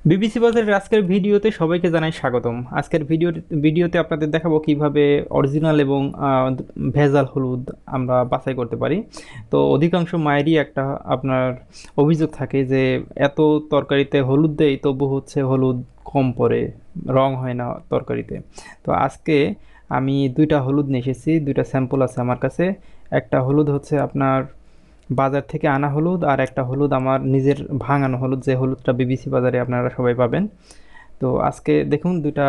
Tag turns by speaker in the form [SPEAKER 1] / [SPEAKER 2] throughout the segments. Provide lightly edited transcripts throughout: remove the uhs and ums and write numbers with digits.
[SPEAKER 1] BBC বাজারের আজকের ভিডিওতে সবাইকে জানাই স্বাগতম। আজকের ভিডিওতে আপনাদের দেখাবো কিভাবে অরিজিনাল এবং ভেজাল হলুদ আমরা বাছাই করতে পারি। তো অধিকাংশ মায়েরই একটা আপনার অভিযোগ থাকে যে এত তরকারিতে হলুদ দেই তবু হচ্ছে হলুদ কম পড়ে, রং হয় না তরকারিতে। তো আজকে আমি দুইটা হলুদ নিয়ে এসেছি, দুইটা স্যাম্পল আছে আমার কাছে। একটা হলুদ হচ্ছে আপনার বাজার থেকে আনা হলুদ, আর একটা হলুদ আমার নিজের ভাঙানো হলুদ, যে হলুদটা বিবিসি বাজারে আপনারা সবাই পাবেন। তো আজকে দেখুন দুইটা,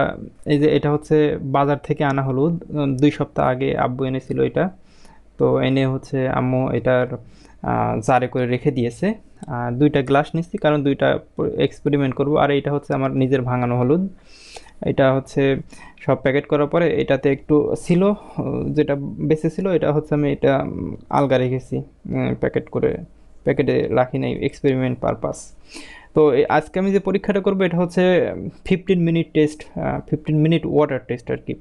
[SPEAKER 1] এই যে এটা হচ্ছে বাজার থেকে আনা হলুদ, 2 সপ্তাহ আগে আব্বু এনেছিল এটা। তো এনে হচ্ছে আম্মু এটার জারে করে রেখে দিয়েছে। দুইটা গ্লাস নিচ্ছি কারণ দুইটা এক্সপেরিমেন্ট করব। আর এটা হচ্ছে আমার নিজের ভাঙানো হলুদ। এটা হচ্ছে সব প্যাকেট করার পরে এটাতে একটু ছিল, যেটা বেঁচে ছিল এটা হচ্ছে আমি এটা আলগা রেখেছি, প্যাকেট করে প্যাকেটে রাখি নাই, এক্সপেরিমেন্ট পারপাস। তো আজকে আমি যে পরীক্ষাটা করবো এটা হচ্ছে 15 minute test, 15 minute water test আর কি।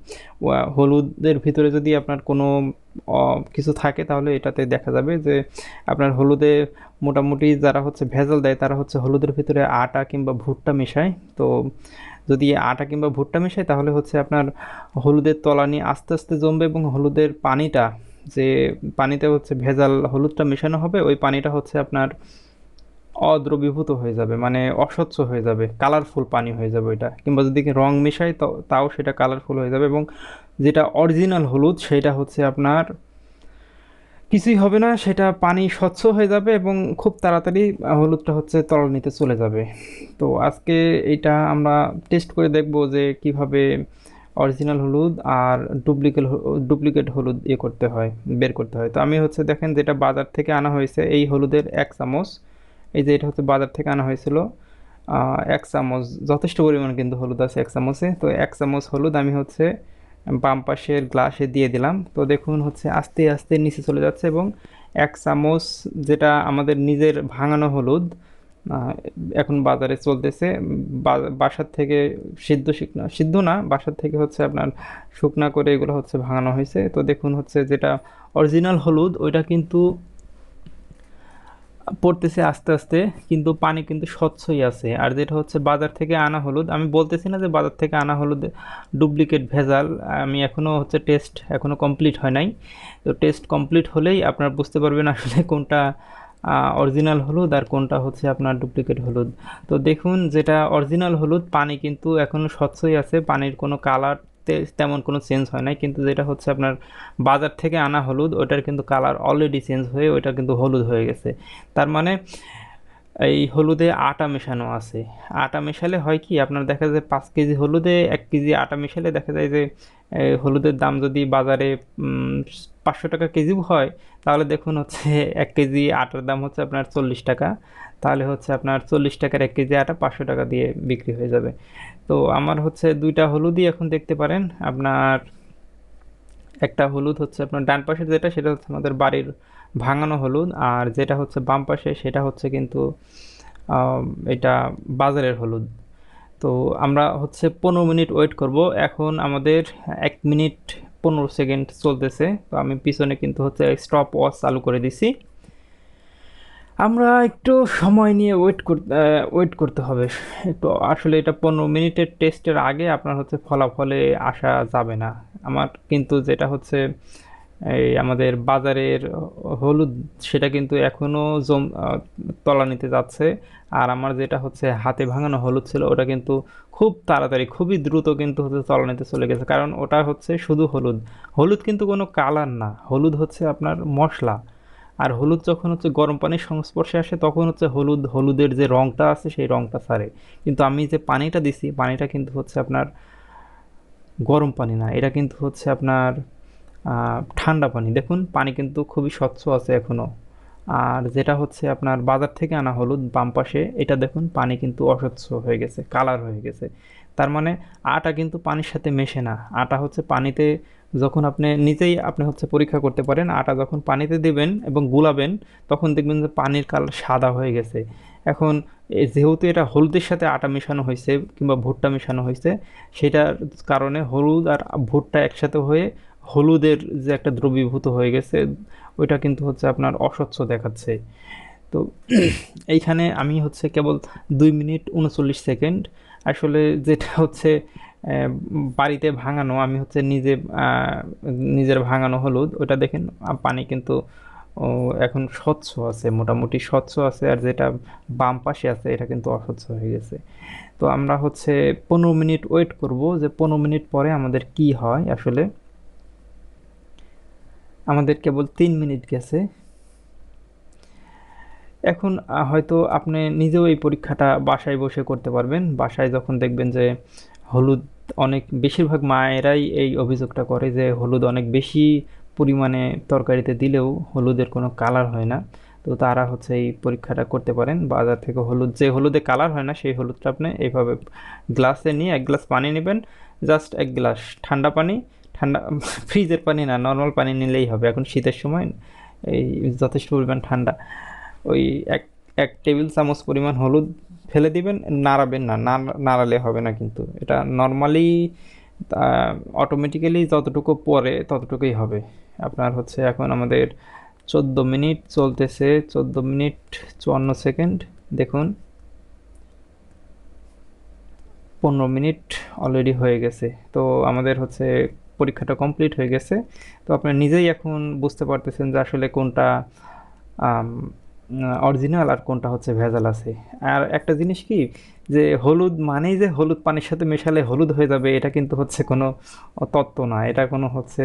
[SPEAKER 1] হলুদের ভিতরে যদি আপনার কোনো কিছু থাকে তাহলে এটাতে দেখা যাবে যে আপনার হলুদে মোটামুটি যারা হচ্ছে ভেজাল দেয় তারা হচ্ছে হলুদের ভিতরে আটা কিংবা ভুট্টা মেশায়। তো যদি আটা কিংবা ভুট্টা মেশায় তাহলে হচ্ছে আপনার হলুদের তলানি আস্তে আস্তে জমবে, এবং হলুদের পানিটা, যে পানিতে হচ্ছে ভেজাল হলুদটা মেশানো হবে ওই পানিটা হচ্ছে আপনার অদ্রবীভূত হয়ে যাবে, মানে অস্বচ্ছ হয়ে যাবে, কালারফুল পানি হয়ে যাবে ওইটা। কিংবা যদি রং মেশাই তাও সেটা কালারফুল হয়ে যাবে, এবং যেটা অরিজিনাল হলুদ সেটা হচ্ছে আপনার কিছুই হবে না, সেটা পানি স্বচ্ছ হয়ে যাবে এবং খুব তাড়াতাড়ি হলুদটা হচ্ছে তলানিতে চলে যাবে। তো আজকে এইটা আমরা টেস্ট করে দেখব যে কিভাবে অরিজিনাল হলুদ আর ডুপ্লিকেট হলুদ করতে হয়, বের করতে হয়। তো আমি হচ্ছে দেখেন যেটা বাজার থেকে আনা হয়েছে এই হলুদের 1 চামচ, এই যে এটা হচ্ছে বাজার থেকে আনা হয়েছিল 1 চামচ, যথেষ্ট পরিমাণ কিন্তু হলুদ আছে 1 চামচে। তো 1 চামচ হলুদ আমি হচ্ছে বাম পাশের গ্লাসে দিয়ে দিলাম। তো দেখুন হচ্ছে আস্তে আস্তে নিচে চলে যাচ্ছে, এবং 1 চামচ যেটা আমাদের নিজের ভাঙানো হলুদ আহ, এখন বাজারে চলতেছে, বাসার থেকে সিদ্ধ শুকনা, সিদ্ধ না, বাসার থেকে হচ্ছে আপনার শুকনা করে এগুলো হচ্ছে ভাঙানো হয়েছে। তো দেখুন হচ্ছে যেটা অরিজিনাল হলুদ ওইটা কিন্তু পড়তেছে আস্তে আস্তে, কিন্তু পানি কিন্তু স্বচ্ছই আছে। আর যেটা হচ্ছে বাজার থেকে আনা হলুদ, আমি বলতেছি না যে বাজার থেকে আনা হলুদ ডুপ্লিকেট ভেজাল, আমি এখনো হচ্ছে টেস্ট এখনো কমপ্লিট হয় নাই। তো টেস্ট কমপ্লিট হলেই আপনারা বুঝতে পারবেন আসলে কোনটা অরিজিনাল হলুদ আর কোনটা হচ্ছে আপনার ডুপ্লিকেট হলুদ। তো দেখুন যেটা অরিজিনাল হলুদ পানি কিন্তু এখনো স্বচ্ছই আছে, পানির কোনো কালার তেমন কোনো চেঞ্জ হয় নাই। কিন্তু যেটা হচ্ছে আপনার বাজার থেকে আনা হলুদ ওটার কিন্তু কালার অলরেডি চেঞ্জ হয়ে ওইটা কিন্তু হলুদ হয়ে গেছে। তার মানে এই হলুদে আটা মেশানো আছে। আটা মেশালে হয় কি আপনার দেখা যায় 5 কেজি হলুদে 1 কেজি আটা মেশালে দেখা যায় যে হলুদের দাম যদি বাজারে 500 টাকা কেজিও হয়, তাহলে দেখুন হচ্ছে 1 কেজি আটার দাম হচ্ছে আপনার 40 টাকা। তাহলে হচ্ছে আপনার 40 টাকার 1 কেজি আটা 500 টাকা দিয়ে বিক্রি হয়ে যাবে। তো আমার হচ্ছে দুইটা হলুদই এখন দেখতে পারেন আপনার, একটা হলুদ হচ্ছে আপনার ডান পাশের যেটা সেটা হচ্ছে আমাদের বাড়ির ভাঙানো হলুদ, আর যেটা হচ্ছে বাম পাশে সেটা হচ্ছে কিন্তু আম, এটা বাজারের হলুদ। তো আমরা হচ্ছে 15 মিনিট ওয়েট করব। এখন আমাদের 1 মিনিট 15 সেকেন্ড চলতেছে। তো আমি পিছনে কিন্তু হচ্ছে স্টপ ওয়াচ চালু করে দিছি। আমরা একটু সময় নিয়ে ওয়েট করতে হবে একটু। আসলে এটা 15 মিনিটের টেস্টের আগে আপনার হচ্ছে ফলাফলে আসা যাবে না। আমার কিন্তু যেটা হচ্ছে এই আমাদের বাজারের হলুদ সেটা কিন্তু এখনো তলানিতে যাচ্ছে। আর আমার যেটা হচ্ছে হাতে ভাঙানো হলুদ ছিল ওটা কিন্তু খুব তাড়াতাড়ি, খুবই দ্রুত কিন্তু হচ্ছে তলানিতে চলে গেছে, কারণ ওটা হচ্ছে শুধু হলুদ। হলুদ কিন্তু কোনো কালার না, হলুদ হচ্ছে আপনার মশলা। আর হলুদ যখন হচ্ছে গরম পানির সংস্পর্শে আসে তখন হচ্ছে হলুদের যে রংটা আছে সেই রংটা ছাড়ে। কিন্তু আমি যে পানিটা দিছি পানিটা কিন্তু হচ্ছে আপনার গরম পানি না, এটা কিন্তু হচ্ছে আপনার ঠান্ডা পানি। দেখুন পানি কিন্তু খুবই স্বচ্ছ আছে এখনো। আর যেটা হচ্ছে আপনার বাজার থেকে আনা হলুদ বাম পাশে, এটা দেখুন পানি কিন্তু অস্বচ্ছ হয়ে গেছে, কালার হয়ে গেছে। তার মানে আটা কিন্তু পানির সাথে মেশে না, আটা হচ্ছে পানিতে, যখন আপনি নিজেই আপনি হচ্ছে পরীক্ষা করতে পারেন, আটা যখন পানিতে দেবেন এবং গুলাবেন তখন দেখবেন যে পানির কালার সাদা হয়ে গেছে। এখন যেহেতু এটা হলুদের সাথে আটা মেশানো হয়েছে কিংবা ভুট্টা মেশানো হয়েছে, সেটার কারণে হলুদ আর ভুট্টা একসাথে হয়ে হলুদের যে একটা দ্রবীভূত হয়ে গেছে ওইটা কিন্তু হচ্ছে আপনার অস্বচ্ছ দেখাচ্ছে। তো এইখানে আমি হচ্ছে কেবল 2 মিনিট 39 সেকেন্ড আসলে যেটা হচ্ছে বাড়িতে ভাঙানো, আমি হচ্ছে নিজের ভাঙানো হলুদ ওটা দেখেন, পানি কিন্তু ও এখন স্বচ্ছ আছে, মোটামুটি স্বচ্ছ আছে, আর যেটা বাম পাশে আছে এটা কিন্তু অস্বচ্ছ হয়ে গেছে। তো আমরা হচ্ছে 15 মিনিট ওয়েট করব যে 15 মিনিট পরে আমাদের কি হয়। আসলে আমাদের কেবল 3 মিনিট গেছে। এখন হয়তো আপনি নিজেও এই পরীক্ষাটা বাসায় বসে করতে পারবেন। বাসায় যখন দেখবেন যে হলুদ অনেক, বেশিরভাগ মায়েরাই এই অভিযোগটা করে যে হলুদ অনেক বেশি পরিমাণে তরকারিতে দিলেও হলুদের কোনো কালার হয় না। তো তারা হচ্ছে এই পরীক্ষাটা করতে পারেন। বাজার থেকে হলুদ, যে হলুদে কালার হয় না সেই হলুদটা আপনি এইভাবে গ্লাসে নিয়ে 1 গ্লাস পানি নেবেন, জাস্ট 1 গ্লাস ঠান্ডা পানি, ঠান্ডা ফ্রিজের পানি না, নর্মাল পানি নিলেই হবে, এখন শীতের সময় এই যথেষ্ট পরিমাণ ঠান্ডা। ওই এক এক টেবিল চামচ পরিমাণ হলুদ ফেলে দিবেন, নাড়াবেন না, নাড়ালে হবে না, কিন্তু এটা নর্মালি অটোমেটিক্যালি যতটুকু পরে ততটুকুই হবে। আপনার হচ্ছে এখন আমাদের 14 মিনিট চলতেছে, 14 মিনিট 54 সেকেন্ড, দেখুন 15 মিনিট অলরেডি হয়ে গেছে। তো আমাদের হচ্ছে পরীক্ষাটা কমপ্লিট হয়ে গেছে। তো আপনার নিজেই এখন বুঝতে পারতেছেন যে আসলে কোনটা অরিজিনাল আর কোনটা হচ্ছে ভেজাল আছে। আর একটা জিনিস কি, যে হলুদ মানেই যে হলুদ পানির সাথে মেশালে হলুদ হয়ে যাবে, এটা কিন্তু হচ্ছে কোনো তত্ত্ব না, এটা কোনো হচ্ছে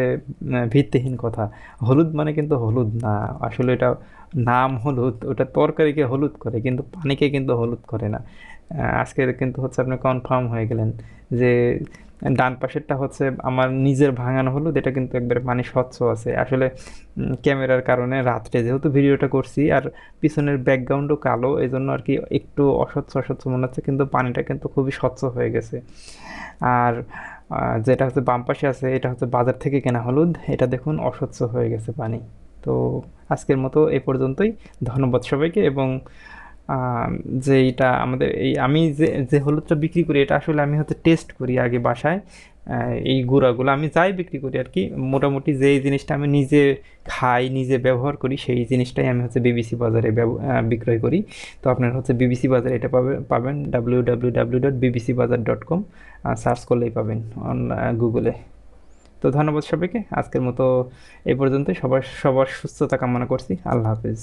[SPEAKER 1] ভিত্তিহীন কথা। হলুদ মানে কিন্তু হলুদ না, আসলে এটা নাম হলুদ, ওটা তরকারিকে হলুদ করে কিন্তু পানিকে কিন্তু হলুদ করে না। আজকে কিন্তু হচ্ছে আপনি কনফার্ম হয়ে গেলেন যে ডান পাশেরটা হচ্ছে আমার নিজের ভাঙানো হলুদ, এটা কিন্তু একবারে পানি স্বচ্ছ আছে। আসলে ক্যামেরার কারণে রাত্রে যেহেতু ভিডিওটা করছি আর পিছনের ব্যাকগ্রাউন্ডও কালো, এই জন্য আর কি একটু অস্বচ্ছ অস্বচ্ছ মনে হচ্ছে, কিন্তু পানিটা কিন্তু খুবই স্বচ্ছ হয়ে গেছে। আর যেটা হচ্ছে বাম পাশে আছে এটা হচ্ছে বাজার থেকে কেনা হলুদ, এটা দেখুন অস্বচ্ছ হয়ে গেছে পানি। তো আজকের মতো এ পর্যন্তই। ধন্যবাদ সবাইকে। এবং যেইটা আমাদের এই আমি যে হলুদটা বিক্রি করি এটা আসলে আমি হচ্ছে টেস্ট করি আগে বাসায়। এই গুঁড়াগুলো আমি যাই বিক্রি করি আর কি, মোটামুটি যেই জিনিসটা আমি নিজে খাই, নিজে ব্যবহার করি, সেই জিনিসটাই আমি হচ্ছে বিবিসি বাজারে বিক্রয় করি। তো আপনার হচ্ছে বিবিসি বাজার এটা পাবেন www.bbcbazar.com, সার্চ করলেই পাবেন গুগলে। তো ধন্যবাদ সবাইকে, আজকের মতো এই পর্যন্তই। সবার সবার সুস্থতা কামনা করছি। আল্লাহ হাফেজ।